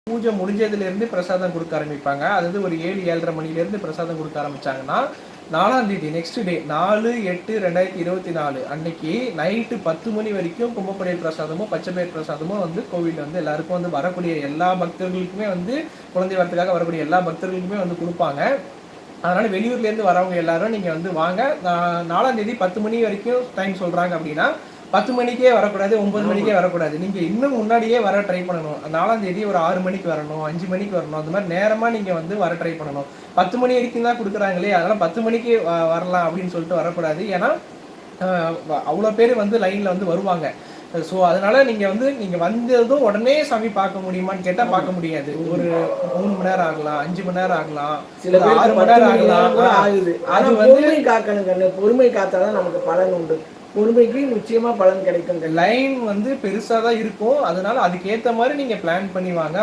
பூஜை முடிஞ்சதுலேருந்து பிரசாதம் கொடுக்க ஆரம்பிப்பாங்க. அதாவது ஒரு 7, 7:30 மணிலேருந்து பிரசாதம் கொடுக்க ஆரம்பிச்சாங்கன்னா, 4ஆம் தேதி நெக்ஸ்ட் டே 4/8/2024 அன்னைக்கு நைட்டு 10 மணி வரைக்கும் கும்பப்படையல் பிரசாதமும் பச்சைப்பயிர் பிரசாதமும் வந்து கோவிலில் வந்து எல்லாருக்கும் வந்து வரக்கூடிய எல்லா பக்தர்களுக்குமே வந்து குழந்தை வரத்துக்காக வரக்கூடிய எல்லா பக்தர்களுக்குமே வந்து கொடுப்பாங்க. அதனால வெளியூர்லேருந்து வரவங்க எல்லாரும் நீங்கள் வந்து வாங்க. 4ஆம் தேதி 10 மணி வரைக்கும் டைம் சொல்கிறாங்க அப்படின்னா 10 மணிக்கே வரக்கூடாது, 9 மணிக்கே வரக்கூடாது. நீங்கள் இன்னும் முன்னாடியே வர ட்ரை பண்ணணும். 4ஆம் தேதி ஒரு 6 மணிக்கு வரணும், 5 மணிக்கு வரணும். அந்த மாதிரி நேரமாக நீங்கள் வந்து வர ட்ரை பண்ணணும். 10 மணி வரைக்கும் தான் கொடுக்குறாங்களே, அதனால் 10 மணிக்கு வரலாம் அப்படின்னு சொல்லிட்டு வரக்கூடாது. ஏன்னா அவ்வளோ பேர் வந்து லைனில் வந்து வருவாங்க. ஸோ அதனால நீங்கள் வந்ததும் உடனே சாமி பார்க்க முடியுமான்னு கேட்டால் பார்க்க முடியாது. ஒரு 3 மணி நேரம் ஆகலாம், 5 மணி நேரம் ஆகலாம், சில பேர் 6 மணி நேரம் ஆகலாம். ஆகுது. அது பொறுமை காக்கணும் கண்ணு. பொறுமை காத்தாதான் நமக்கு பலன் உண்டு. பொறுமைக்கு நிச்சயமா பலன் கிடைக்கும். லைன் வந்து பெருசாக தான் இருக்கும். அதனால அதுக்கேற்ற மாதிரி நீங்கள் பிளான் பண்ணி வாங்க.